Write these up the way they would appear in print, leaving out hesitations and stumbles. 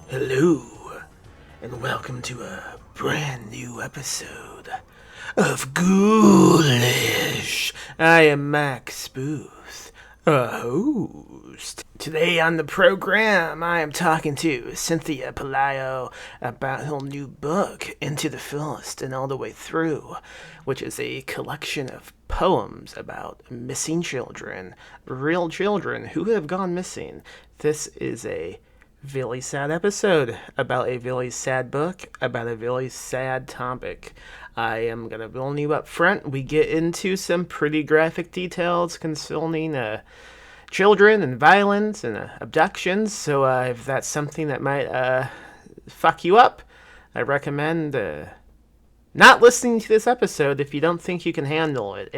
Hello, and welcome to a brand new episode of Ghoulish. I am Max Booth, a host. Today on the program, I am talking to Cynthia Pelayo about her new book, Into the Fullest and All the Way Through, which is a collection of poems about missing children, real children who have gone missing. This is a really sad episode about a really sad book about a really sad topic. I am gonna warn you up front. We get into some pretty graphic details concerning children and violence and abductions. So if that's something that might fuck you up, I recommend not listening to this episode if you don't think you can handle it.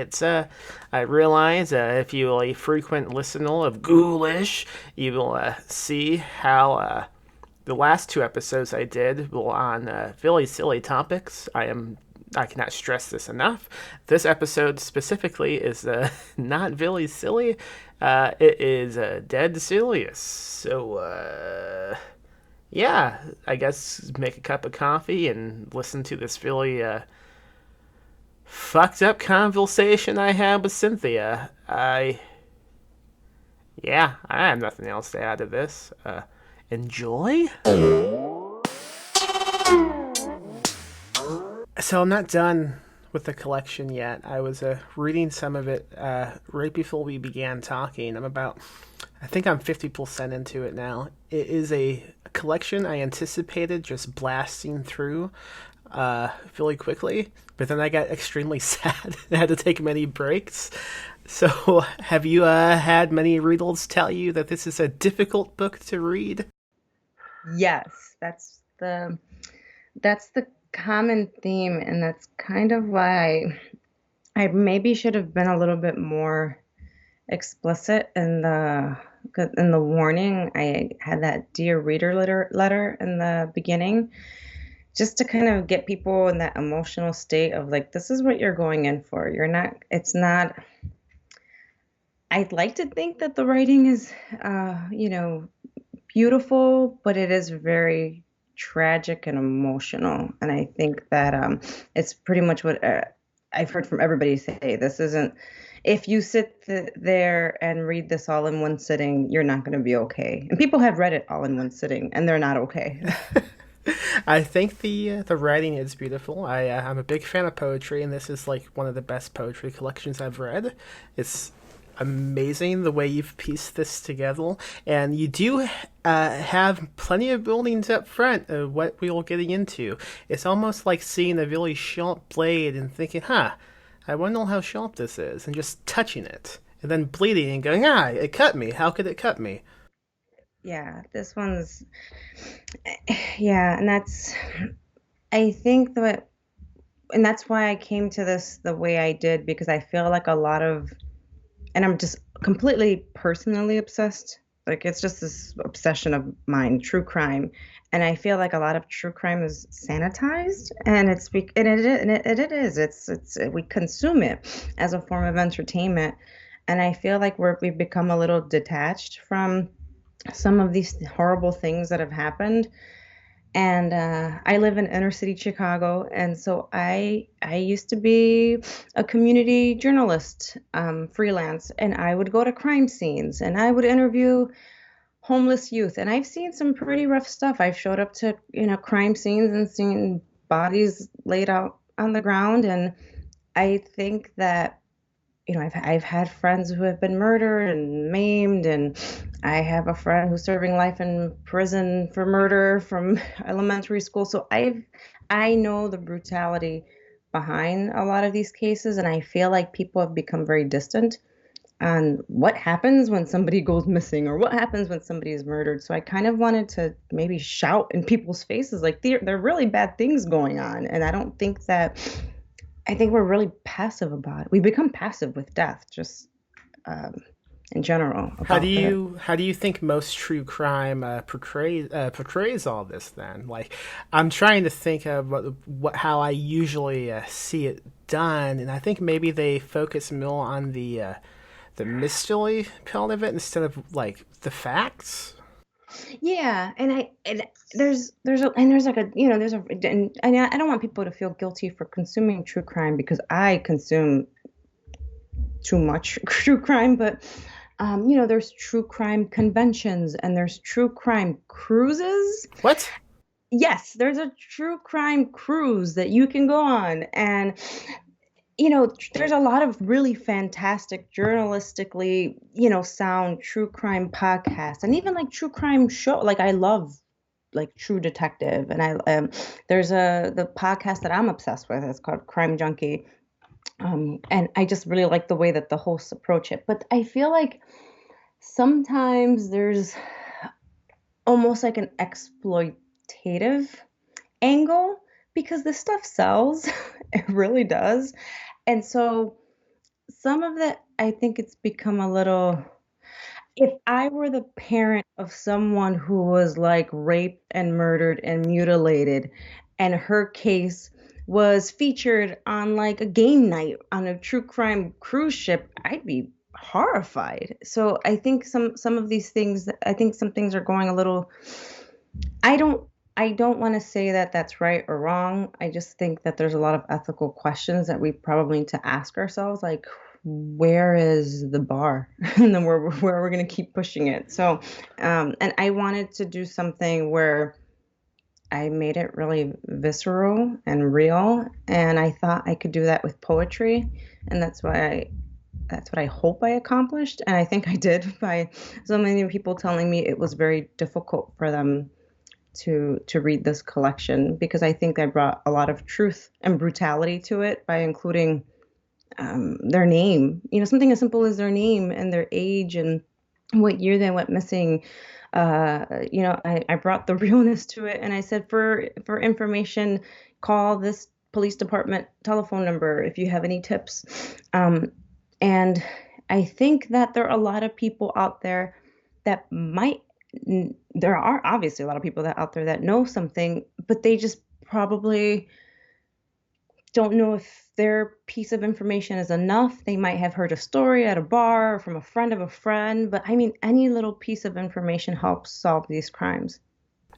I realize if you are a frequent listener of Ghoulish, you will see how the last two episodes I did were on really silly topics. I cannot stress this enough. This episode specifically is not really silly. It is dead serious. So, yeah, I guess make a cup of coffee and listen to this really fucked up conversation I had with Cynthia. I have nothing else to add to this. Enjoy? So I'm not done with the collection yet. I was reading some of it right before we began talking. I think I'm 50% into it now. It is a collection I anticipated just blasting through really quickly, but then I got extremely sad and had to take many breaks. So have you had many readers tell you that this is a difficult book to read? Yes, that's the common theme, and that's kind of why I maybe should have been a little bit more explicit in the warning. I had that dear reader letter in the beginning, just to kind of get people in that emotional state of like, this is what you're going in for. It's not. I'd like to think that the writing is, beautiful, but it is very tragic and emotional. And I think that it's pretty much what I've heard from everybody say. This isn't, if you sit there and read this all in one sitting, you're not going to be okay. And people have read it all in one sitting, and they're not okay. I think the writing is beautiful. I'm a big fan of poetry, and this is like one of the best poetry collections I've read. It's amazing the way you've pieced this together, and you do have plenty of buildings up front of what we are getting into. It's almost like seeing a really sharp blade and thinking, I wonder how sharp this is, and just touching it, and then bleeding and going, it cut me. How could it cut me? Yeah, this one's, yeah, and I think that, and that's why I came to this the way I did, because I feel like a lot of, and I'm just completely personally obsessed. Like, it's just this obsession of mine, true crime. And I feel like a lot of true crime is sanitized, and it is. We consume it as a form of entertainment. And I feel like we've become a little detached from some of these horrible things that have happened. And I live in inner city Chicago, and so I used to be a community journalist, freelance, and I would go to crime scenes and I would interview homeless youth. And I've seen some pretty rough stuff. I've showed up to crime scenes and seen bodies laid out on the ground, and I think that I've had friends who have been murdered and maimed, and I have a friend who's serving life in prison for murder from elementary school. So I know the brutality behind a lot of these cases, and I feel like people have become very distant on what happens when somebody goes missing or what happens when somebody is murdered. So I kind of wanted to maybe shout in people's faces like there are really bad things going on, and I don't think that I think we're really passive about it. We become passive with death, just um, in general about the. How do you think most true crime portrays all this? Then, like, I'm trying to think of what how I usually see it done, and I think maybe they focus more on the mystery part of it instead of like the facts. Yeah, and there's like a there's a and I don't want people to feel guilty for consuming true crime because I consume too much true crime, but there's true crime conventions and there's true crime cruises. What? Yes, there's a true crime cruise that you can go on, and there's a lot of really fantastic journalistically, sound true crime podcasts and even like true crime show. Like I love like True Detective, and I there's the podcast that I'm obsessed with. It's called Crime Junkie, and I just really like the way that the hosts approach it. But I feel like sometimes there's almost like an exploitative angle because this stuff sells. It really does. And so some of that, I think it's become a little. If I were the parent of someone who was like raped and murdered and mutilated, and her case was featured on like a game night on a true crime cruise ship, I'd be horrified. So I think some of these things, I think some things are going a little. I don't I don't want to say that that's right or wrong. I just think that there's a lot of ethical questions that we probably need to ask ourselves, like where is the bar, and then where we're going to keep pushing it. So, and I wanted to do something where I made it really visceral and real, and I thought I could do that with poetry, and that's what I hope I accomplished, and I think I did by so many people telling me it was very difficult for them to read this collection because I think I brought a lot of truth and brutality to it by including their name. Something as simple as their name and their age and what year they went missing. I brought the realness to it, and I said for information, call this police department telephone number if you have any tips. And I think that there are a lot of people out there that might. There are obviously a lot of people that out there that know something, but they just probably don't know if their piece of information is enough. They might have heard a story at a bar or from a friend of a friend, but I mean, any little piece of information helps solve these crimes.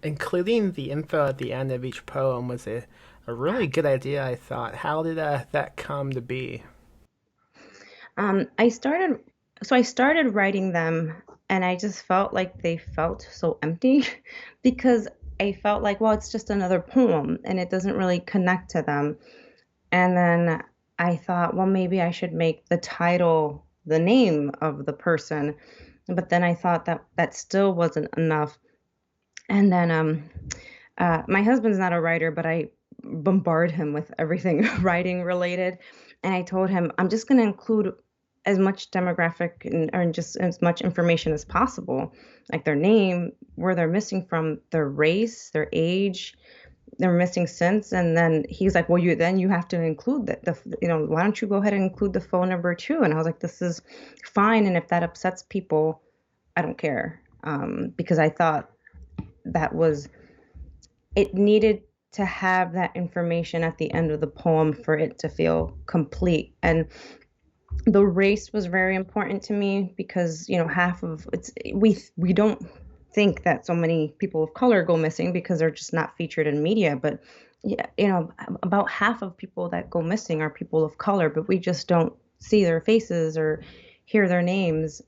Including the info at the end of each poem was a really good idea, I thought. How did that come to be? I started, so I started writing them, and I just felt like they felt so empty because I felt like, well, it's just another poem and it doesn't really connect to them. And then I thought, well, maybe I should make the title the name of the person. But then I thought that that still wasn't enough. And then my husband's not a writer, but I bombard him with everything writing related. And I told him, I'm just going to include as much demographic or just as much information as possible, like their name, where they're missing from, their race, their age, they're missing since. And then he's like, well, you have to include that why don't you go ahead and include the phone number too? And I was like, this is fine, and if that upsets people, I don't care, because I thought that was it needed to have that information at the end of the poem for it to feel complete. And the race was very important to me because half of it's we don't think that so many people of color go missing because they're just not featured in media, but yeah, about half of people that go missing are people of color, but we just don't see their faces or hear their names,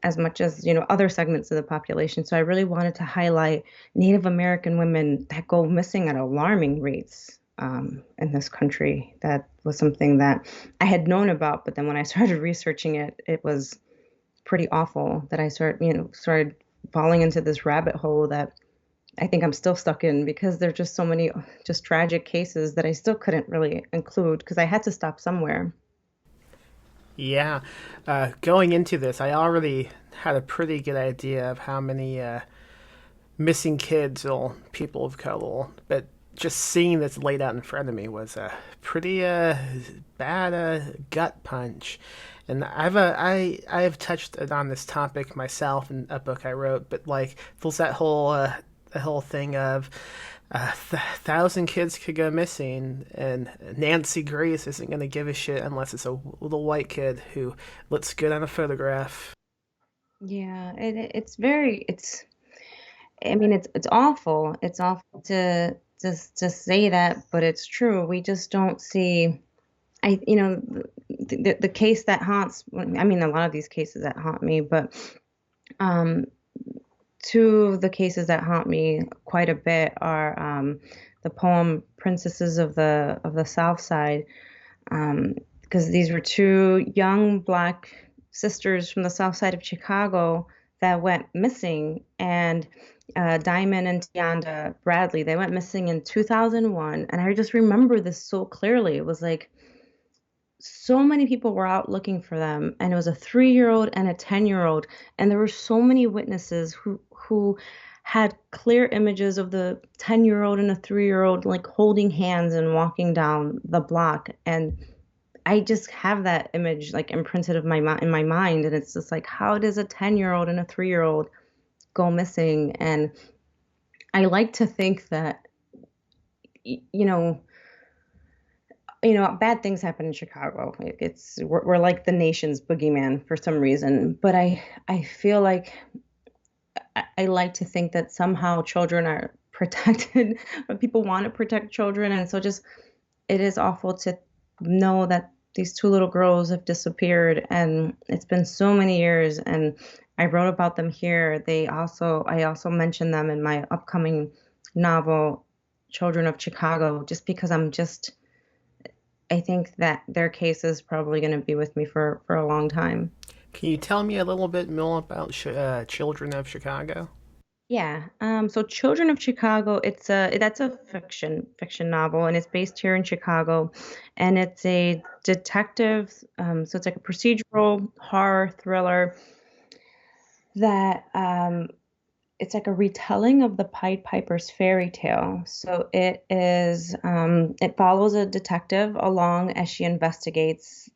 as much as other segments of the population. So I really wanted to highlight Native American women that go missing at alarming rates. in this country. That was something that I had known about, but then when I started researching it, it was pretty awful that I started falling into this rabbit hole that I think I'm still stuck in because there's just so many just tragic cases that I still couldn't really include because I had to stop somewhere. Yeah. Going into this, I already had a pretty good idea of how many missing kids or people of color, but just seeing this laid out in front of me was a pretty bad gut punch. And I've touched on this topic myself in a book I wrote, but like there's that whole thing of thousand kids could go missing, and Nancy Grace isn't going to give a shit unless it's a little white kid who looks good on a photograph. Yeah, it's very it's I mean it's awful. It's awful to just say that, but it's true. We just don't see I the case that haunts I mean a lot of these cases that haunt me, but um two of the cases that haunt me quite a bit are the poem Princesses of the South Side, because these were two young black sisters from the South Side of Chicago that went missing, and Diamond and Tianda Bradley, they went missing in 2001, and I just remember this so clearly. It was like so many people were out looking for them, and it was a 3-year-old and a 10-year-old, and there were so many witnesses who had clear images of the 10-year-old and a 3-year-old like holding hands and walking down the block, and I just have that image like imprinted in my mind, and it's just like how does a 10-year-old and a 3-year-old go missing? And I like to think that y- you know bad things happen in Chicago. We're like the nation's boogeyman for some reason. But I feel like I like to think that somehow children are protected, but people want to protect children, and so just it is awful to know that these two little girls have disappeared, and it's been so many years. And I wrote about them here. I also mentioned them in my upcoming novel, Children of Chicago, just because I think that their case is probably going to be with me for a long time. Can you tell me a little bit more about Children of Chicago? Yeah. So Children of Chicago, that's a fiction novel, and it's based here in Chicago, and it's a detective. So it's like a procedural horror thriller that it's like a retelling of the Pied Piper's fairy tale. So it follows a detective along as she investigates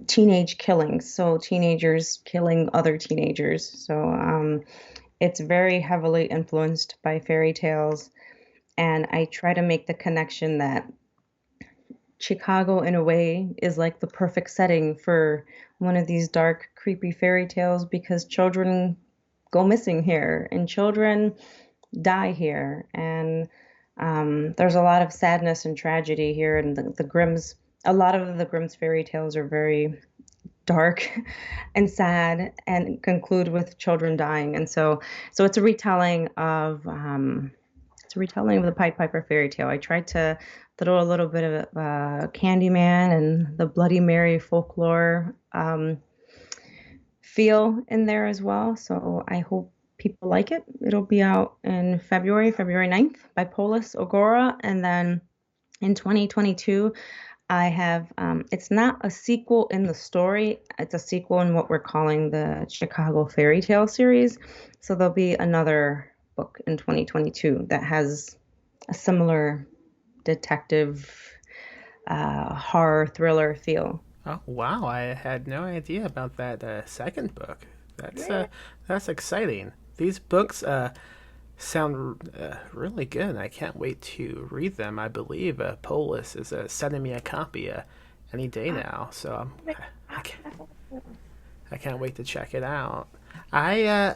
teenage killings, so teenagers killing other teenagers. So it's very heavily influenced by fairy tales, and I try to make the connection that Chicago, in a way, is like the perfect setting for one of these dark, creepy fairy tales because children go missing here and children die here, and there's a lot of sadness and tragedy here, and the Grimm's. A lot of the Grimm's fairy tales are very dark and sad and conclude with children dying. And so it's a retelling of the Pied Piper fairy tale. I tried to throw a little bit of Candyman and the Bloody Mary folklore feel in there as well. So I hope people like it. It'll be out in February 9th by Polis Ogora, and then in 2022 I have, it's not a sequel in the story, it's a sequel in what we're calling the Chicago Fairy Tale series. So there'll be another book in 2022 that has a similar detective horror thriller feel. Oh wow! I had no idea about that second book. That's Yeah. that's exciting. These books sound really good. I can't wait to read them. I believe Polis is sending me a copy any day now, so I, can't, I can't wait to check it out. I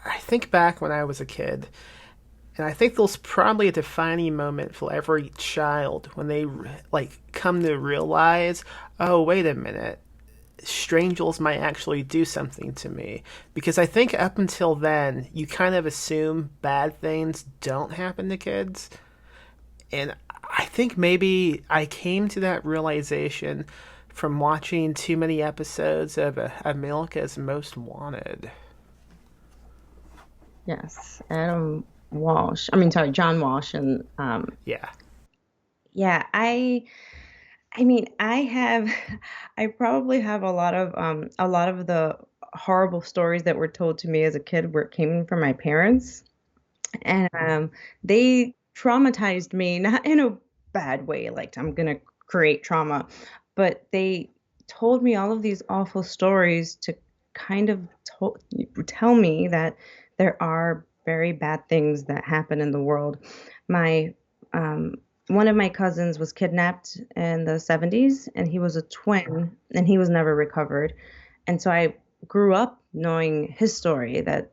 I think back when I was a kid, and I think there's probably a defining moment for every child when they like come to realize, oh wait a minute, strangers might actually do something to me. Because I think up until then, you kind of assume bad things don't happen to kids. And I think maybe I came to that realization from watching too many episodes of America's Most Wanted. Yes, Adam Walsh. I mean, sorry, John Walsh, and Yeah. yeah, I mean, I have, I probably have a lot of the horrible stories that were told to me as a kid were came from my parents, and they traumatized me, not in a bad way, like I'm gonna create trauma, but they told me all of these awful stories to kind of tell me that there are very bad things that happen in the world. My um, one of my cousins was kidnapped in the 70s, and he was a twin, and he was never recovered. And so I grew up knowing his story, that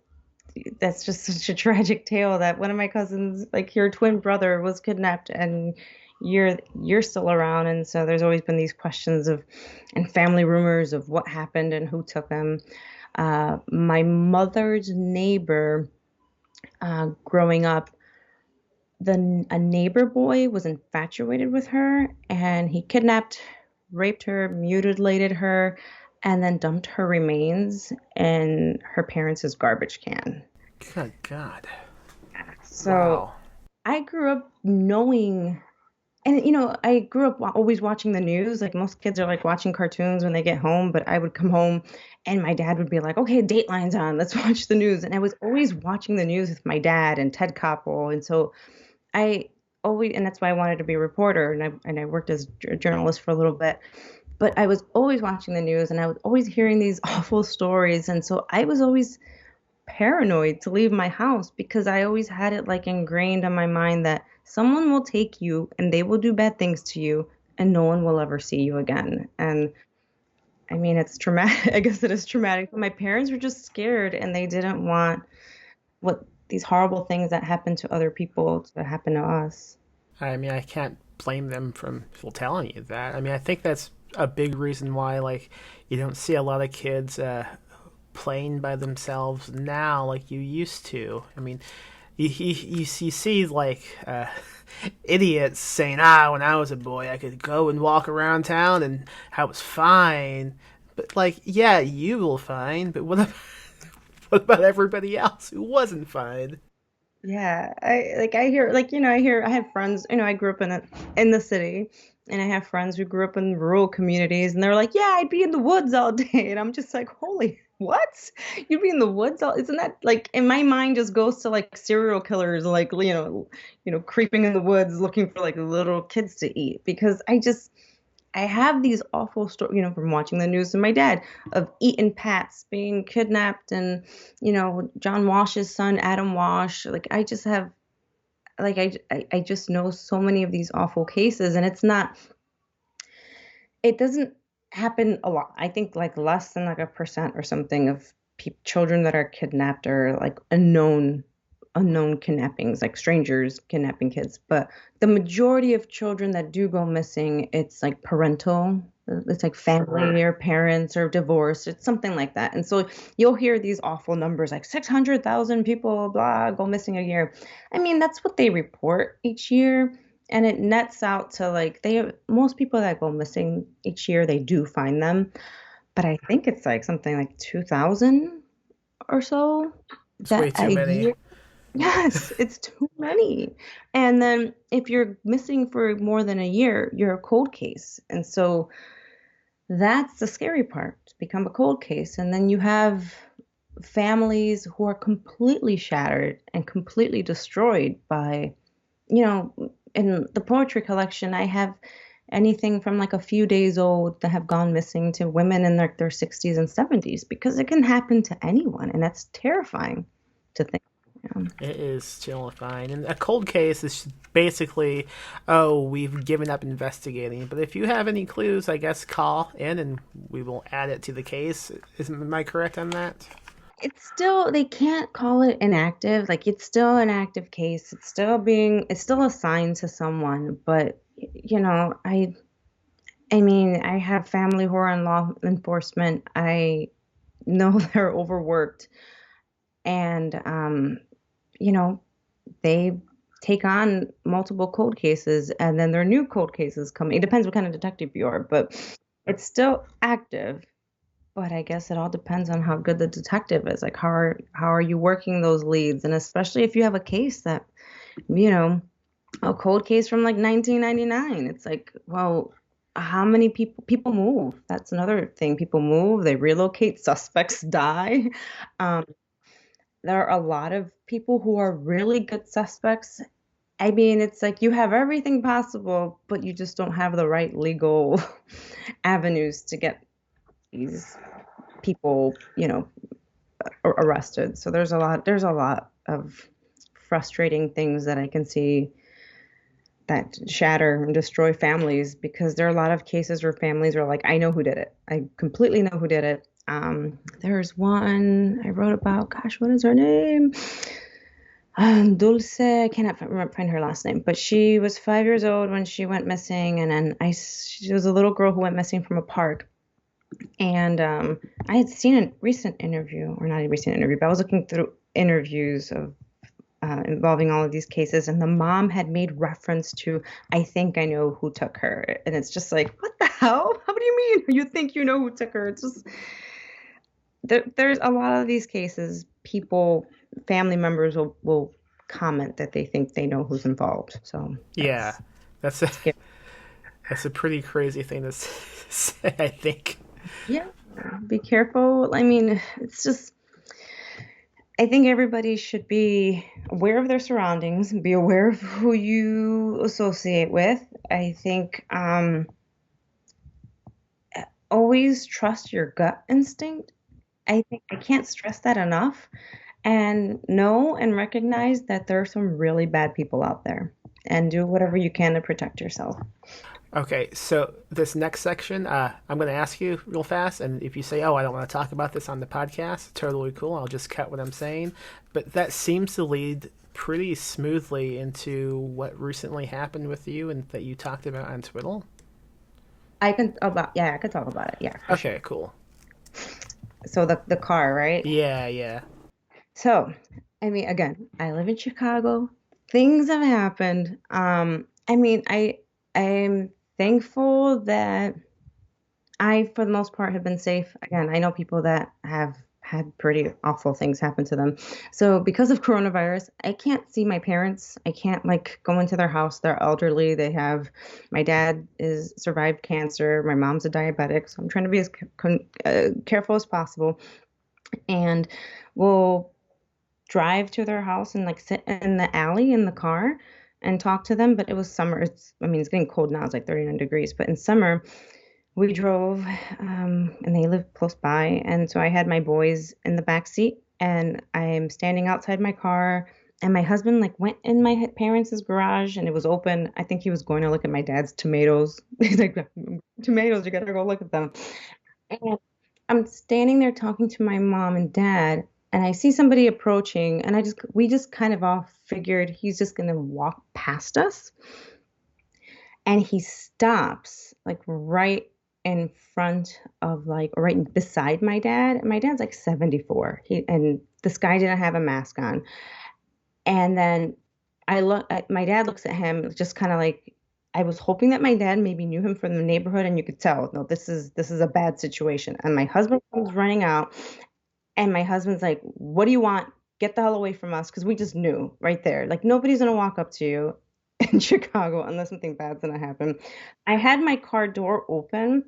that's just such a tragic tale, that one of my cousins, like your twin brother, was kidnapped, and you're still around. And so there's always been these questions of and family rumors of what happened and who took him. My mother's neighbor, growing up, a neighbor boy was infatuated with her, and he kidnapped, raped her, mutilated her, and then dumped her remains in her parents' garbage can. Good God. So Wow. I grew up knowing, and I grew up always watching the news. Like most kids are like watching cartoons when they get home, but I would come home and my dad would be like, "Okay, Dateline's on. Let's watch the news." And I was always watching the news with my dad and Ted Koppel, and so I always, and that's why I wanted to be a reporter, and I worked as a journalist for a little bit. But I was always watching the news, and I was always hearing these awful stories, and so I was always paranoid to leave my house because I always had it like ingrained in my mind that someone will take you and they will do bad things to you, and no one will ever see you again. And I mean, it's traumatic. I guess it is traumatic. My parents were just scared, and they didn't want what these horrible things that happen to other people to happen to us. I mean, I can't blame them from people telling you that. I mean, I think that's a big reason why, like, you don't see a lot of kids playing by themselves now like you used to. I mean, you see like idiots saying, "Ah, when I was a boy, I could go and walk around town and I was fine." But like, yeah, you were fine. But what about everybody else who wasn't fine? Yeah, I hear, like, I hear, I have friends, I grew up in the city, and I have friends who grew up in rural communities, and they're like, "Yeah, I'd be in the woods all day." And I'm just like, "Holy, what? You'd be in the woods all, isn't that like, in my mind just goes to like serial killers, like, creeping in the woods looking for like little kids to eat, because I have these awful stories, from watching the news with my dad, of Eaton Pats being kidnapped, and, John Walsh's son, Adam Walsh. Like, I just have, like, I just know so many of these awful cases, and it doesn't happen a lot. I think like less than like a percent or something of children that are kidnapped are like unknown kidnappings, like strangers kidnapping kids. But the majority of children that do go missing, it's like parental, it's like family or parents or divorce. It's something like that. And so you'll hear these awful numbers like 600,000 people, blah, go missing a year. I mean, that's what they report each year. And it nets out to like, most people that go missing each year, they do find them. But I think it's like something like 2,000 or so It's way that too a many. year. Yes, it's too many. And then if you're missing for more than a year, you're a cold case. And so that's the scary part, to become a cold case. And then you have families who are completely shattered and completely destroyed by, in the poetry collection, I have anything from like a few days old that have gone missing to women in their 60s and 70s, because it can happen to anyone. And that's terrifying to think. Yeah. It is terrifying. And a cold case is basically, oh, we've given up investigating. But if you have any clues, I guess call in and we will add it to the case. Am I correct on that? It's still, they can't call it inactive. Like, it's still an active case. It's still assigned to someone. But, I I mean, I have family who are in law enforcement. I know they're overworked and you know, they take on multiple cold cases and then there are new cold cases coming. It depends what kind of detective you are, but it's still active. But I guess it all depends on how good the detective is. Like how are you working those leads? And especially if you have a case that, you know, a cold case from like 1999. It's like, well, how many people move? That's another thing. People move, they relocate, suspects die. Um, there are a lot of people who are really good suspects. I mean, it's like you have everything possible, but you just don't have the right legal avenues to get these people, arrested. So there's a lot of frustrating things that I can see that shatter and destroy families because there are a lot of cases where families are like, I know who did it. I completely know who did it. There's one I wrote about, gosh, what is her name? Dulce, I cannot find her last name, but she was 5 years old when she went missing. And then she was a little girl who went missing from a park. And I had seen a recent interview, or not a recent interview, but I was looking through interviews of involving all of these cases, and the mom had made reference to, I think I know who took her. And it's just like, what the hell? How do you mean you think you know who took her? It's just, there's a lot of these cases, family members will comment that they think they know who's involved. So Yeah, that's that's a scary. that's a pretty crazy thing to say. I think. Yeah, be careful. I mean, it's just, I think everybody should be aware of their surroundings, be aware of who you associate with. I think always trust your gut instinct. I think I can't stress that enough. And know and recognize that there are some really bad people out there and do whatever you can to protect yourself. Okay, so this next section, I'm going to ask you real fast, and if you say, "Oh, I don't want to talk about this on the podcast," totally cool. I'll just cut what I'm saying. But that seems to lead pretty smoothly into what recently happened with you and that you talked about on Twitter. Yeah, I could talk about it. Yeah, for sure. Okay, cool. So the car, right? Yeah, yeah. So, I mean, again, I live in Chicago. Things have happened. I mean, I'm thankful that I, for the most part, have been safe. Again, I know people that have had pretty awful things happen to them. So, because of coronavirus, I can't see my parents. I can't like go into their house. They're elderly. My dad is survived cancer. My mom's a diabetic. So I'm trying to be as careful as possible. And we'll drive to their house and like sit in the alley in the car and talk to them. But it was summer. I mean, it's getting cold now. It's like 39 degrees. But in summer, we drove, and they live close by. And so I had my boys in the back seat, and I'm standing outside my car. And my husband like went in my parents' garage, and it was open. I think he was going to look at my dad's tomatoes. He's like, tomatoes, you gotta go look at them. And I'm standing there talking to my mom and dad, and I see somebody approaching, and we just kind of all figured he's just gonna walk past us. And he stops like right in front of like or right beside my dad. And my dad's like 74. And this guy didn't have a mask on. And then my dad looks at him just kind of like, I was hoping that my dad maybe knew him from the neighborhood and you could tell, no, this is a bad situation. And my husband comes running out, and my husband's like, "What do you want? Get the hell away from us." Because we just knew right there. Like, nobody's going to walk up to you in Chicago unless something bad's going to happen. I had my car door open,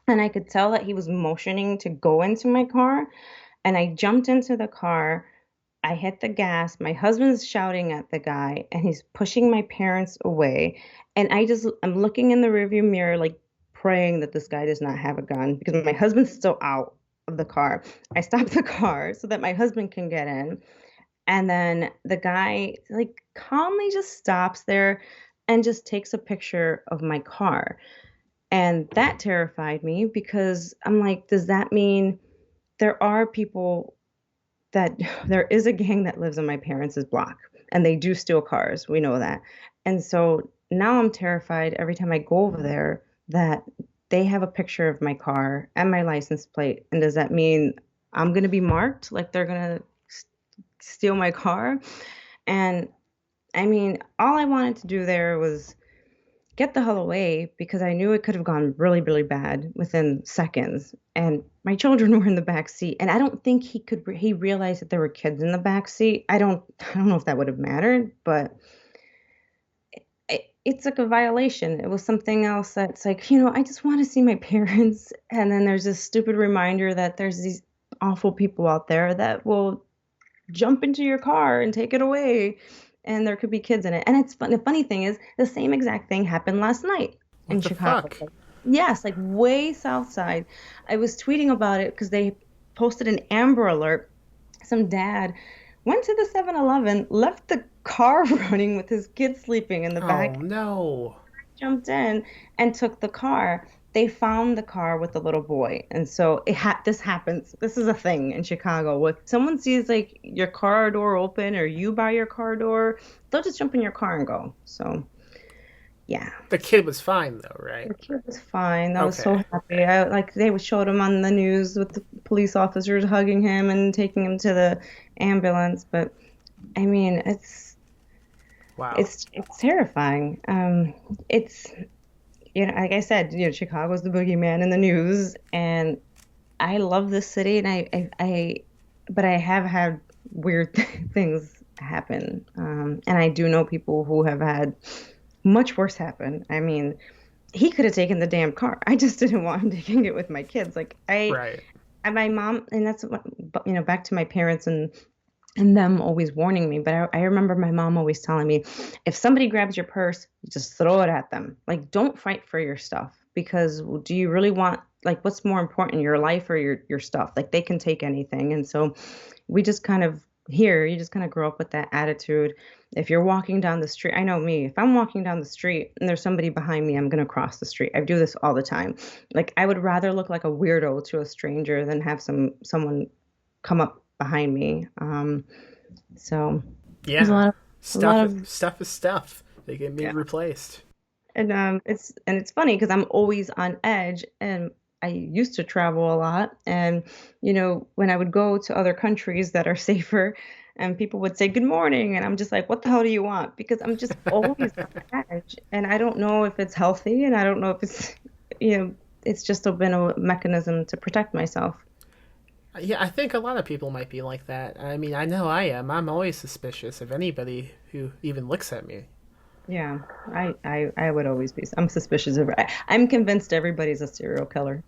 and I could tell that he was motioning to go into my car. And I jumped into the car. I hit the gas. My husband's shouting at the guy, and he's pushing my parents away. And I'm looking in the rearview mirror, like praying that this guy does not have a gun because my husband's still out of the car. I stop the car so that my husband can get in. And then the guy like calmly just stops there and just takes a picture of my car. And that terrified me because I'm like, does that mean there are people that there is a gang that lives on my parents' block and they do steal cars. We know that. And so now I'm terrified every time I go over there that they have a picture of my car and my license plate. And does that mean I'm going to be marked? Like they're going to steal my car? And I mean, all I wanted to do there was get the hell away because I knew it could have gone really, really bad within seconds. And my children were in the back seat, and I don't think he realized that there were kids in the back seat. I don't know if that would have mattered, but it's like a violation. It was something else that's like, I just want to see my parents. And then there's this stupid reminder that there's these awful people out there that will jump into your car and take it away. And there could be kids in it. And it's fun. The funny thing is, the same exact thing happened last night in What the Chicago. fuck? Yes, like way south side. I was tweeting about it because they posted an Amber Alert. Some dad went to the 7-Eleven, left the car running with his kids sleeping in the Oh back, no. jumped in and took the car. They found the car with the little boy. And so this happens. This is a thing in Chicago. If someone sees like your car door open or you by your car door, they'll just jump in your car and go. So, yeah. The kid was fine though, right? The kid was fine. I was Okay. so happy. Like they showed him on the news with the police officers hugging him and taking him to the ambulance. But I mean, Wow. it's terrifying. It's like I said, Chicago's the boogeyman in the news, and I love this city, and but I have had weird things happen, and I do know people who have had much worse happen. I mean, he could have taken the damn car. I just didn't want him taking it with my kids. Like Right. my mom, and that's what, back to my parents and them always warning me. But I remember my mom always telling me, if somebody grabs your purse, just throw it at them. Like, don't fight for your stuff because do you really want, like, what's more important, your life or your stuff? Like, they can take anything. And so we just kind of you just kind of grow up with that attitude. If you're walking down the street, I know me, if I'm walking down the street and there's somebody behind me, I'm going to cross the street. I do this all the time. Like, I would rather look like a weirdo to a stranger than have someone come up behind me. So there's Yeah. a lot of, Stuff is stuff. They can be yeah. replaced. And it's funny because I'm always on edge, and I used to travel a lot. And when I would go to other countries that are safer, and people would say good morning, and I'm just like, what the hell do you want? Because I'm just always on edge, and I don't know if it's healthy, and I don't know if it's it's just been a mechanism to protect myself. Yeah, I think a lot of people might be like that. I mean, I know I am. I'm always suspicious of anybody who even looks at me. Yeah, I would always be. I'm suspicious of. I'm convinced everybody's a serial killer.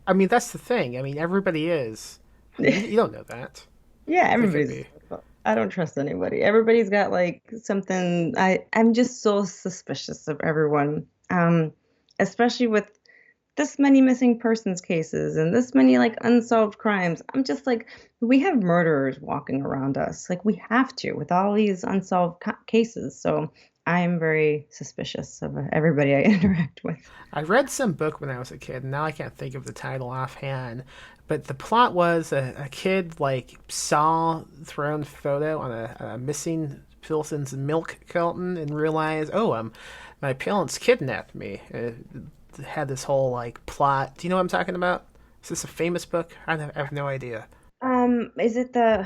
I mean, that's the thing. I mean, everybody is. You don't know that. Yeah, They could everybody's. be. I don't trust anybody. Everybody's got like something. I'm just so suspicious of everyone. Especially with this many missing persons cases and this many like unsolved crimes. I'm just like, we have murderers walking around us. Like we have to with all these unsolved cases. So I'm very suspicious of everybody I interact with. I read some book when I was a kid, and now I can't think of the title offhand. But the plot was a kid like saw thrown photo on a missing person's milk carton and realized, oh, my parents kidnapped me. It had this whole like plot. Do you know what I'm talking about? Is this a famous book? I have no idea. Is it I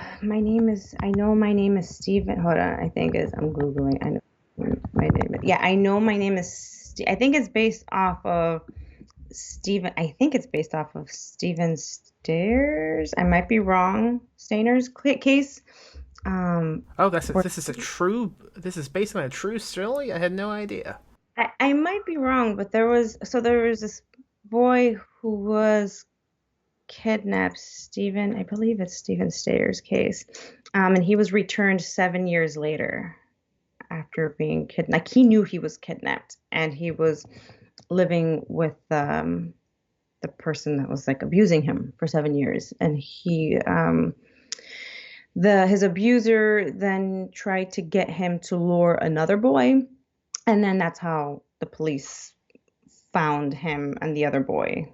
know my name is Stephen. Hold on, I think is I'm Googling. I know my name is, yeah, I know my name is, I think it's based off of I think it's based off of Stephen Stairs. I might be wrong. Stainer's case. Oh, Or this is based on a true story? I had no idea. I might be wrong, but there was this boy who was kidnapped, Stephen, I believe it's Stephen Stayer's case. And he was returned 7 years later after being kidnapped. Like he knew he was kidnapped and he was living with the person that was like abusing him for 7 years. And his abuser then tried to get him to lure another boy. And then that's how the police found him and the other boy.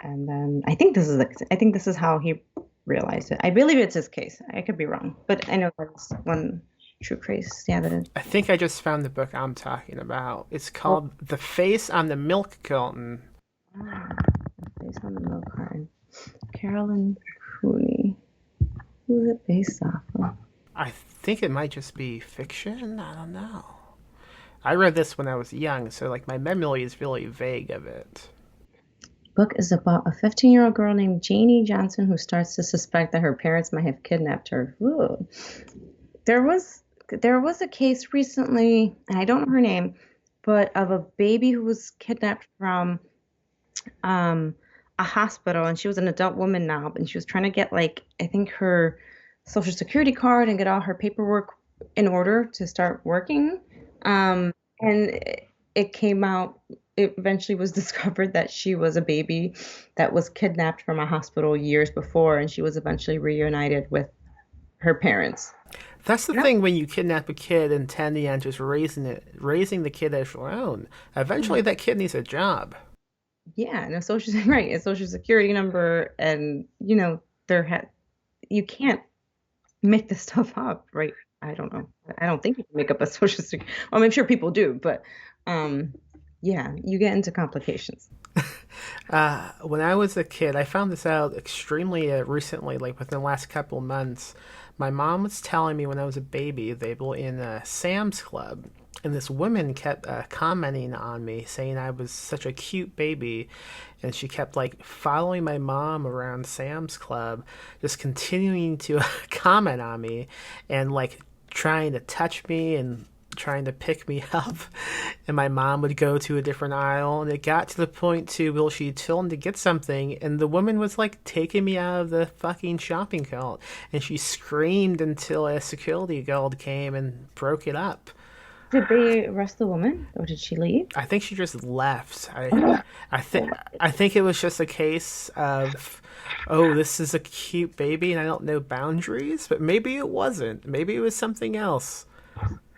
And then I think this is how he realized it. I believe it's his case. I could be wrong, but I know that's one true case. Yeah, that is. I think I just found the book I'm talking about. It's Oh, called The Face on the Milk Carton. Ah, based on the milk carton. Carolyn Cooney. Who's it based off of? I think it might just be fiction. I don't know. I read this when I was young, so like my memory is really vague of it. Book is about a 15-year-old girl named Janie Johnson who starts to suspect that her parents might have kidnapped her. Ooh. There was there was a case recently, and I don't know her name, but of a baby who was kidnapped from um, a hospital, and she was an adult woman now, and she was trying to get like I think her social security card and get all her paperwork in order to start working. And it came out. It eventually was discovered that she was a baby that was kidnapped from a hospital years before, and she was eventually reunited with her parents. That's the No. thing when you kidnap a kid intending on just raising the kid as your own. Eventually, that kid needs a job. Yeah, and a social right, a social security number, and there had you can't make this stuff up, right? I don't know. I don't think you can make up a social security. Well, I'm sure people do, but um, yeah, you get into complications. When I was a kid, I found this out extremely recently, like within the last couple of months. My mom was telling me when I was a baby, they were in a Sam's Club, and this woman kept commenting on me, saying I was such a cute baby, and she kept like following my mom around Sam's Club, just continuing to comment on me, and like trying to touch me and trying to pick me up, and my mom would go to a different aisle, and it got to the point to will she told to get something, and the woman was like taking me out of the fucking shopping cart, and she screamed until a security guard came and broke it up. Did they arrest the woman, or did she leave? I think she just left. Oh, I think I think it was just a case of, oh, this is a cute baby and I don't know boundaries, but maybe it wasn't. Maybe it was something else.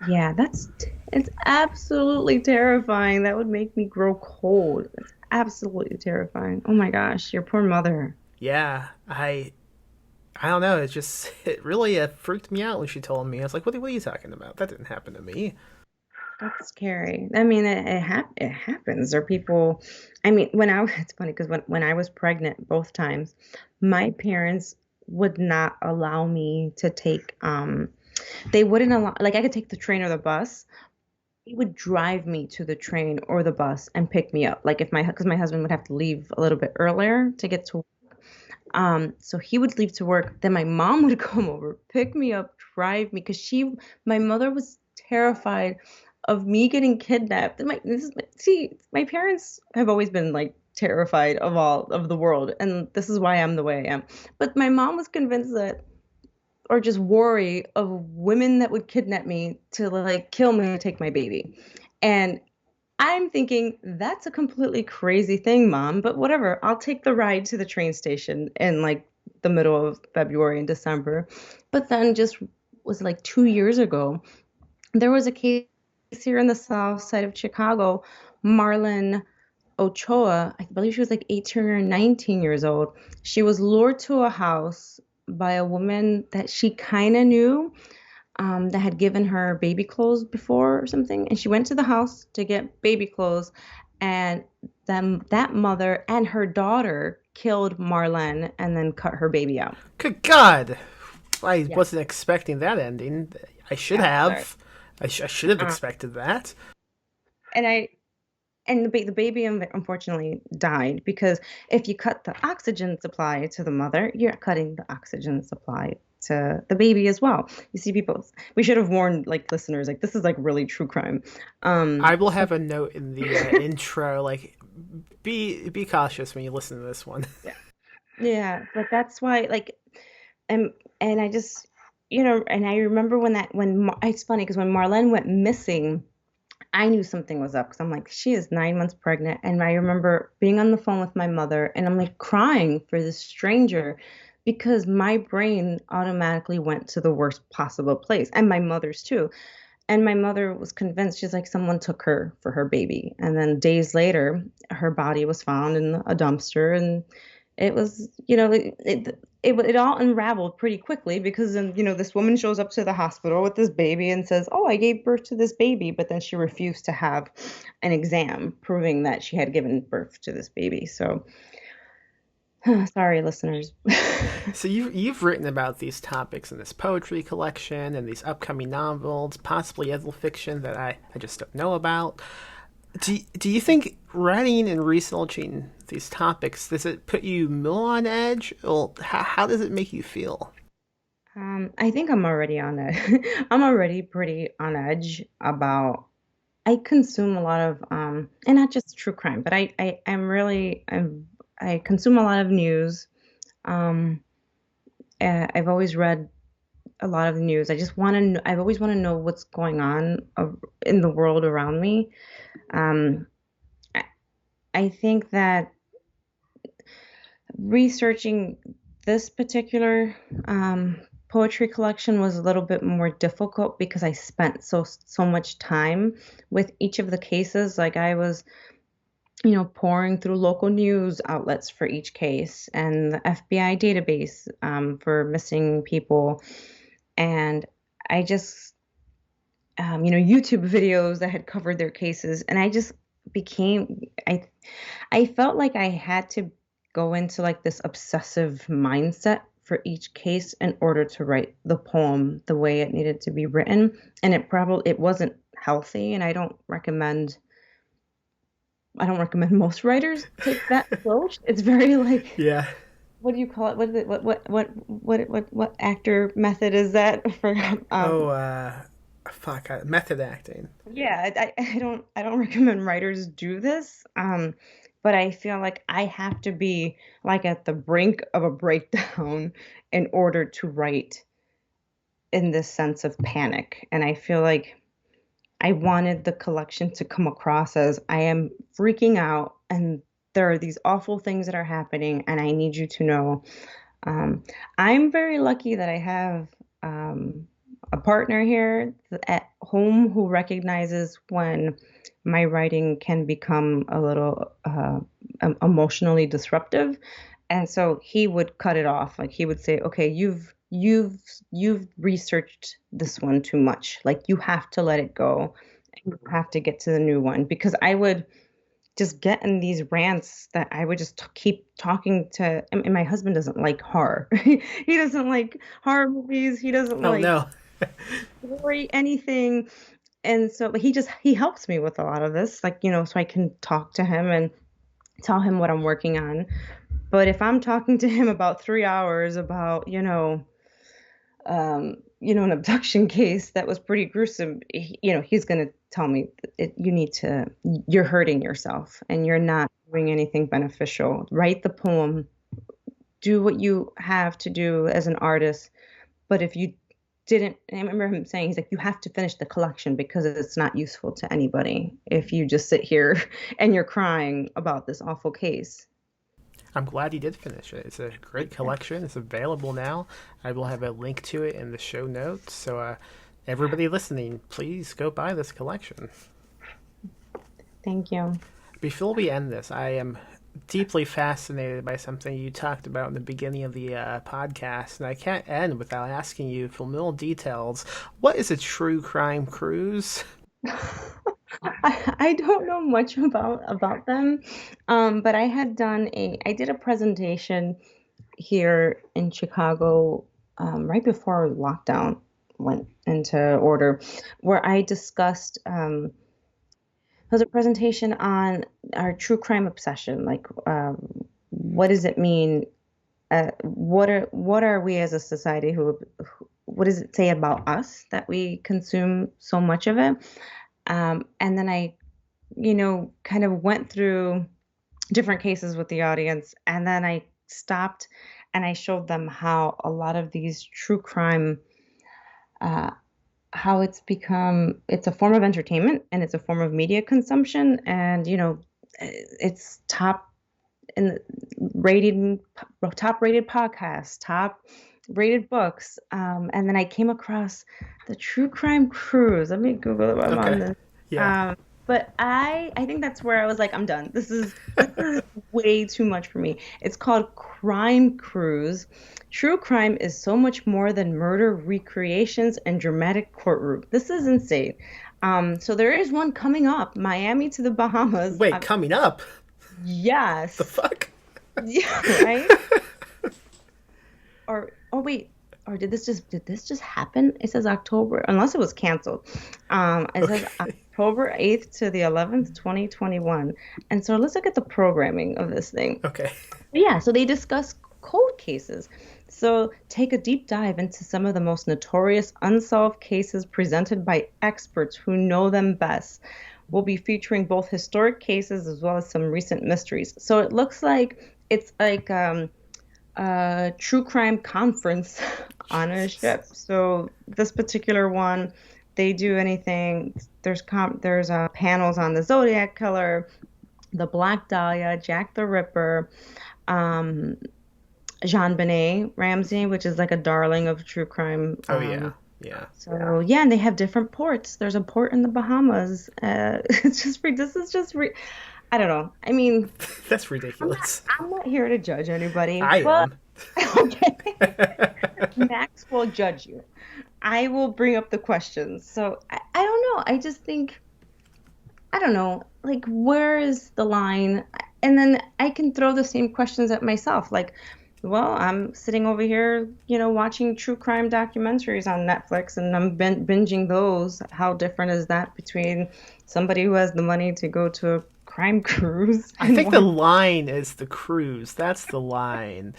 yeah, it's absolutely terrifying. That would make me grow cold. It's absolutely terrifying. Oh my gosh, your poor mother. Yeah, I don't know. It just it really freaked me out when she told me. I was like, what are you talking about? That didn't happen to me. That's scary. I mean, it happens. Or people, I mean, it's funny because when I was pregnant both times, my parents would not allow me to take, they wouldn't allow, like I could take the train or the bus. He would drive me to the train or the bus and pick me up. Like because my husband would have to leave a little bit earlier to get to, so he would leave to work. Then my mom would come over, pick me up, drive me, because my mother was terrified of me getting kidnapped. And see, my parents have always been like terrified of all of the world, and this is why I'm the way I am. But my mom was convinced that, or just worry of women that would kidnap me to like kill me and take my baby. And I'm thinking that's a completely crazy thing, mom, but whatever. I'll take the ride to the train station in like the middle of February and December. But then just was like 2 years ago, there was a case here in the south side of Chicago. Marlon Ochoa, I believe she was like 18 or 19 years old. She was lured to a house by a woman that she kind of knew, that had given her baby clothes before or something. And she went to the house to get baby clothes. And then that mother and her daughter killed Marlene and then cut her baby out. Good God, I Yeah. wasn't expecting that ending. I should Yeah, sorry. have. I should have Uh, expected that. and I and the baby unfortunately died because if you cut the oxygen supply to the mother, you're cutting the oxygen supply to the baby as well. You see, people, we should have warned like listeners, like this is like really true crime. I will So have a note in the intro, like be cautious when you listen to this one. yeah, yeah, but that's why like and and I just and I remember it's funny because when Marlene went missing, I knew something was up because I'm like, she is 9 months pregnant. And I remember being on the phone with my mother and I'm like crying for this stranger because my brain automatically went to the worst possible place and my mother's too. And my mother was convinced, she's like, someone took her for her baby. And then days later, her body was found in a dumpster. And it was, it all unraveled pretty quickly because then, this woman shows up to the hospital with this baby and says, "Oh, I gave birth to this baby," but then she refused to have an exam proving that she had given birth to this baby. So, sorry, listeners. So you've written about these topics in this poetry collection and these upcoming novels, possibly other fiction that I just don't know about. Do you think writing and researching these topics, does it put you more on edge, or how does it make you feel? I think I'm already on a, I'm already pretty on edge about. I consume a lot of, and not just true crime, but I consume a lot of news. Um, I've always read a lot of the news. I just want to. I've always want to know what's going on in the world around me. Um, I, I think that researching this particular poetry collection was a little bit more difficult because I spent so much time with each of the cases. Like I was, pouring through local news outlets for each case and the FBI database for missing people, and I just, YouTube videos that had covered their cases, and I just became I felt like I had to go into like this obsessive mindset for each case in order to write the poem the way it needed to be written. And it wasn't healthy. And I don't recommend most writers take that approach. It's very like, Yeah. what do you call it? What is it? What actor method is that for Oh, fuck, method acting. yeah, I don't recommend writers do this. But I feel like I have to be like at the brink of a breakdown in order to write in this sense of panic. And I feel like I wanted the collection to come across as I am freaking out and there are these awful things that are happening and I need you to know. Um, I'm very lucky that I have a partner here at home who recognizes when my writing can become a little emotionally disruptive, and so he would cut it off. Like he would say, "Okay, you've researched this one too much. Like you have to let it go. You have to get to the new one." Because I would just get in these rants that I would just keep talking to. And my husband doesn't like horror. He doesn't like horror movies. He doesn't Oh like no. story anything. And so, but he helps me with a lot of this, like, so I can talk to him and tell him what I'm working on. But if I'm talking to him about 3 hours about, an abduction case that was pretty gruesome, he's going to tell me you're hurting yourself and you're not doing anything beneficial. Write the poem, do what you have to do as an artist. But if you didn't, I remember him saying, he's like, you have to finish the collection because it's not useful to anybody if you just sit here and you're crying about this awful case. I'm glad you did finish it. It's a great collection. It's available now. I will have a link to it in the show notes. So, everybody listening, please go buy this collection. Thank you. Before we end this, I am deeply fascinated by something you talked about in the beginning of the podcast, and I can't end without asking you for more details. What is a true crime cruise? I don't know much about them, but I did a presentation here in Chicago right before lockdown went into order, where I discussed it was a presentation on our true crime obsession. Like, what does it mean? What are we as a society what does it say about us that we consume so much of it? And then I, kind of went through different cases with the audience, and then I stopped and I showed them how a lot of these true crime, uh, how it's a form of entertainment and it's a form of media consumption, and it's in the rated top rated podcasts, top rated books, and then I came across the True Crime Cruise. Let me Google it while I'm on Okay. this. Yeah. Um, But I think that's where I was like, I'm done. This is way too much for me. It's called Crime Cruise. True crime is so much more than murder, recreations, and dramatic courtroom. This is insane. So there is one coming up, Miami to the Bahamas. Wait, coming up? The Yes. fuck? Yeah, right? Or oh wait, or did this just happen? It says October, unless it was canceled. It says Okay. October 8th to the 11th, 2021. And so let's look at the programming of this thing. Okay. Yeah, so they discuss cold cases. So take a deep dive into some of the most notorious unsolved cases presented by experts who know them best. We'll be featuring both historic cases as well as some recent mysteries. So it looks like it's like a true crime conference on a ship. Jesus. So this particular one, they do anything. There's panels on the Zodiac Killer, the Black Dahlia, Jack the Ripper, um, Jean Benet Ramsey, which is like a darling of true crime. Oh yeah. Yeah. So yeah, and they have different ports. There's a port in the Bahamas. It's just this is just I don't know. I mean, That's I'm not ridiculous. I'm not here to judge anybody, I but am. okay. Max will judge you. I will bring up the questions. So I don't know. I just think, I don't know, like, where is the line? And then I can throw the same questions at myself. Like, well, I'm sitting over here, watching true crime documentaries on Netflix and I'm binging those. How different is that between somebody who has the money to go to a crime cruise I and think the watch? line is the cruise. That's the line.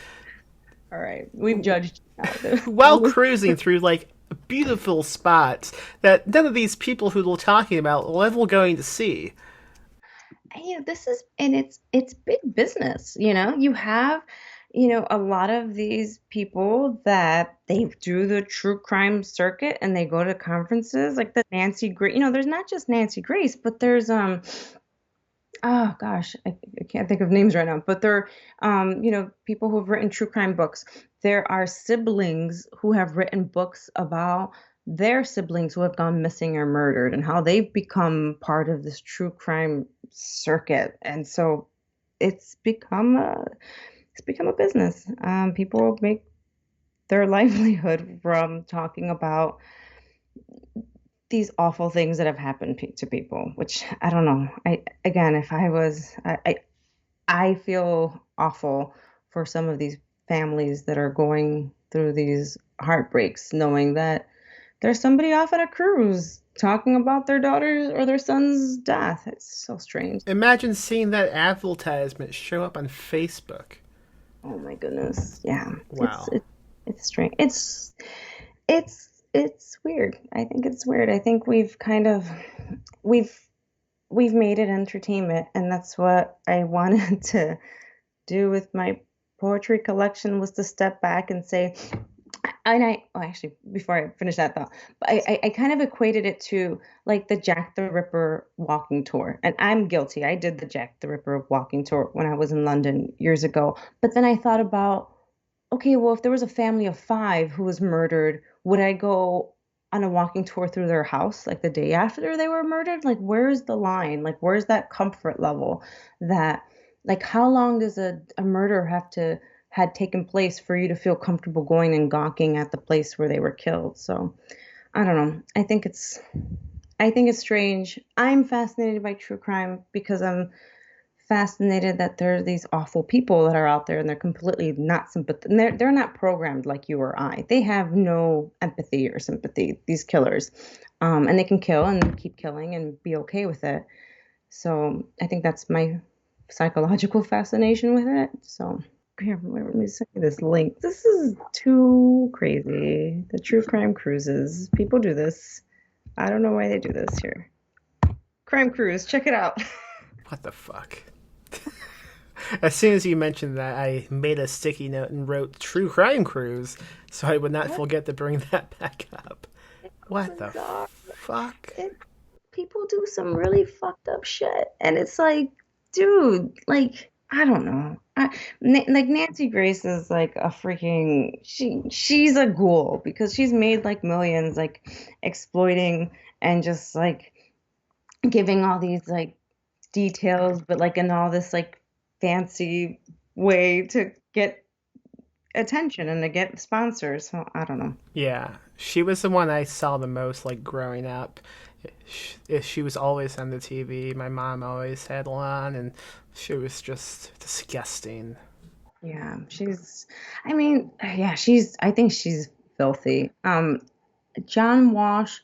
All right, we've judged you While now. cruising through like beautiful spots that none of these people who we're talking about will ever going to see. This is, and it's big business. You have, a lot of these people that they do the true crime circuit and they go to conferences like the Nancy Grace. There's not just Nancy Grace, but there's oh gosh, I can't think of names right now, but they're people who've written true crime books. There are siblings who have written books about their siblings who have gone missing or murdered and how they've become part of this true crime circuit. And so it's become a business. People make their livelihood from talking about these awful things that have happened to people, which I don't know. I again, if I was, I feel awful for some of these families that are going through these heartbreaks, knowing that there's somebody off on a cruise talking about their daughter's or their son's death. It's so strange. Imagine seeing that advertisement show up on Facebook. Oh my goodness. Yeah. It's Wow. it's it's strange. It's weird. I think it's weird. I think we've we've made it entertainment, and that's what I wanted to do with my poetry collection, was to step back and say, and actually, before I finish that thought, but I kind of equated it to like the Jack the Ripper walking tour. And I'm guilty. I did the Jack the Ripper walking tour when I was in London years ago. But then I thought about, okay, well, if there was a family of five who was murdered, would I go on a walking tour through their house like the day after they were murdered? Like, where's the line? Like, where's that comfort level that, like, how long does a murder have to had taken place for you to feel comfortable going and gawking at the place where they were killed? So I don't know. I think it's strange. I'm fascinated by true crime because I'm fascinated that there are these awful people that are out there and they're completely not sympathetic. They're not programmed like you or I. They have no empathy or sympathy, these killers. And they can kill and keep killing and be okay with it. So I think that's my psychological fascination with it. So here, let me send you this link. This is too crazy. The true crime cruises. People do this. I don't know why they do this here. Crime cruise, check it out. What the fuck? As soon as you mentioned that, I made a sticky note and wrote True Crime Cruise so I would not What? forget to bring that back up. What the Bizarre. fuck? It, people do some really fucked up shit, and it's like, dude, like, I don't know. Like Nancy Grace is like a freaking she's a ghoul because she's made like millions like exploiting and just like giving all these like details, but like in all this like fancy way to get attention and to get sponsors. So I don't know. Yeah, she was the one I saw the most, like growing up. She was always on the TV. My mom always had one, and she was just disgusting. Yeah, I mean, yeah, I think she's filthy. John Walsh,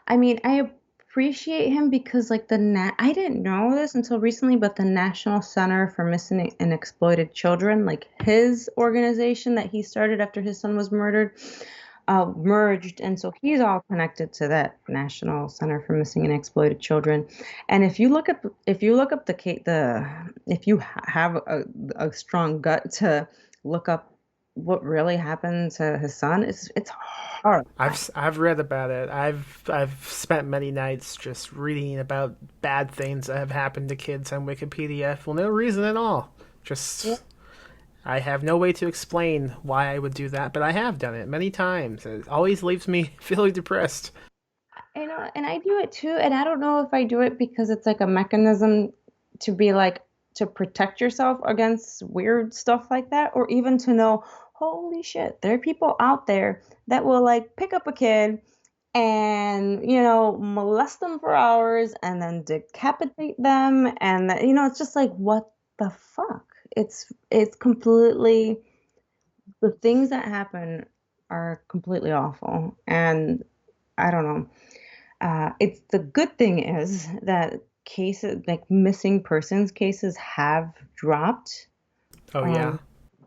I mean, I appreciate him because like I didn't know this until recently, but the National Center for Missing and Exploited Children, like his organization that he started after his son was murdered, merged, and so he's all connected to that National Center for Missing and Exploited Children. And if you look up if you have a strong gut to look up what really happened to his son, it's horrifying. I've read about it. I've spent many nights just reading about bad things that have happened to kids on Wikipedia for no reason at all. Just I have no way to explain why I would do that, but I have done it many times. It always leaves me feeling depressed. And I do it too. And I don't know if I do it because it's like a mechanism to be like to protect yourself against weird stuff like that, or even to know, holy shit, there are people out there that will like pick up a kid and molest them for hours and then decapitate them, and it's just like, what the fuck? It's completely, the things that happen are completely awful, and I don't know. It's the good thing is that cases like missing persons cases have dropped Oh yeah. um,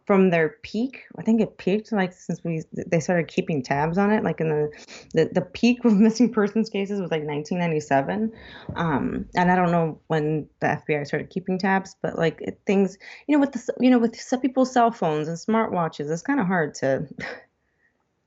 from their peak. I think it peaked like since they started keeping tabs on it. Like in the peak of missing persons cases was like 1997, and I don't know when the FBI started keeping tabs, but like things, with some people's cell phones and smartwatches, it's kind of hard to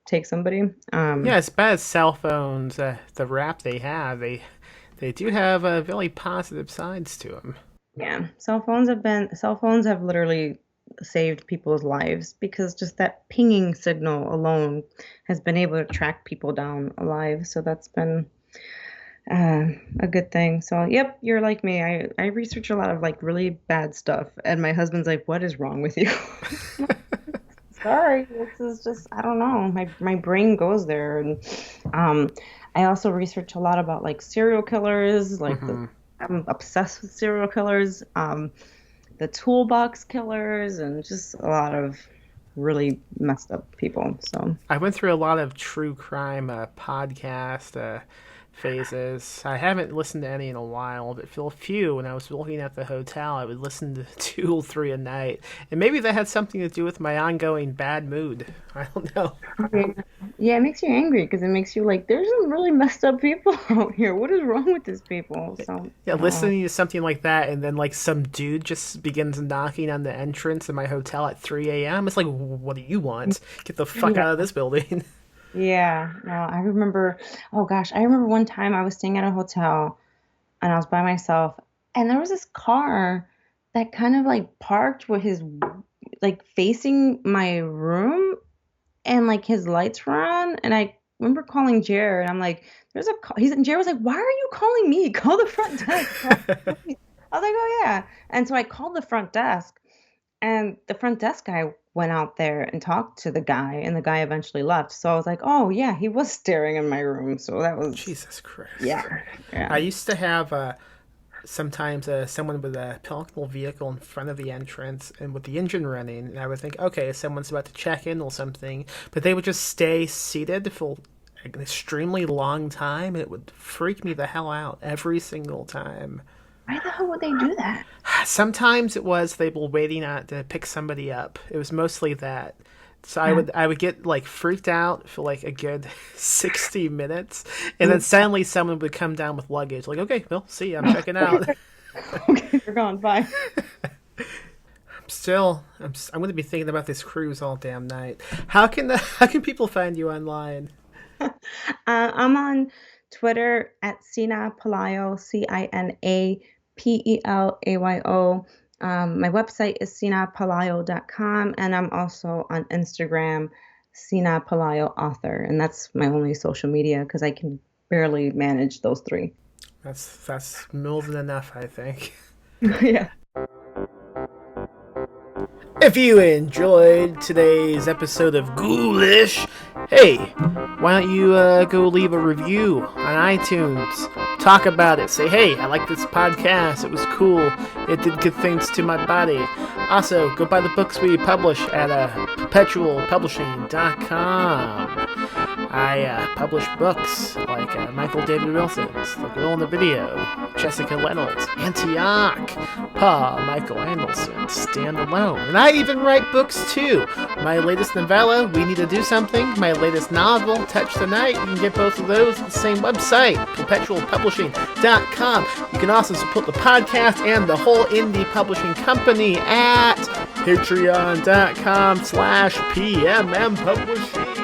take somebody. Yeah, as bad as cell phones, the rap they have, they do have really positive sides to them. Yeah, cell phones have literally saved people's lives because just that pinging signal alone has been able to track people down alive. So that's been a good thing. So, yep, you're like me. I research a lot of like really bad stuff, and my husband's like, "What is wrong with you?" Sorry, this is just, I don't know. My brain goes there, and um, I also research a lot about like serial killers. I'm obsessed with serial killers. The toolbox killers, and just a lot of really messed up people. So, I went through a lot of true crime podcast phases. I haven't listened to any in a while, but for a few, when I was looking at the hotel, I would listen to two or three a night. And maybe that had something to do with my ongoing bad mood. I don't know. yeah, yeah, it makes you angry because it makes you like, there's some really messed up people out here. What is wrong with these people? So, Yeah, listening to something like that, and then like some dude just begins knocking on the entrance of my hotel at 3 a.m. It's like, what do you want? Get the fuck out yeah. of this building. Yeah, no, I remember, oh gosh, I remember one time I was staying at a hotel and I was by myself, and there was this car that kind of like parked with his like facing my room, and like his lights were on, and I remember calling Jared, and I'm like, there's a call. Jared was like, why are you calling me? Call the front desk. I was like, oh yeah. And so I called the front desk, and the front desk guy went out there and talked to the guy, and the guy eventually left. So I was like, oh yeah, he was staring in my room. So that was, Jesus Christ. yeah, yeah. I used to have sometimes someone with a political vehicle in front of the entrance and with the engine running, and I would think, okay, someone's about to check in or something, but they would just stay seated for an extremely long time, and it would freak me the hell out every single time. Why the hell would they do that? Sometimes it was they were waiting to pick somebody up. It was mostly that. So I Yeah. would get like freaked out for like a good 60 minutes, and then suddenly someone would come down with luggage. Like, okay, well, see, I'm checking out. Okay, you're gone. Bye. I'm going to be thinking about this cruise all damn night. How can people find you online? I'm on Twitter at Sina Pelayo, Cinapelayo. My website is sinapelayo.com, and I'm also on Instagram, Sina Pelayo Author, and that's my only social media because I can barely manage those three. That's more than enough, I think. Yeah. If you enjoyed today's episode of Ghoulish, hey, why don't you go leave a review on iTunes? Talk about it. Say, hey, I like this podcast. It was cool. It did good things to my body. Also, go buy the books we publish at perpetualpublishing.com. I publish books like Michael David Wilson's The Girl in the Video, Jessica Reynolds, Antioch, Paul Michael Anderson, Stand Alone. And I even write books too. My latest novella, We Need to Do Something, my latest novel, Touch the Night. You can get both of those at the same website, perpetualpublishing.com. You can also support the podcast and the whole indie publishing company at patreon.com/PMM Publishing.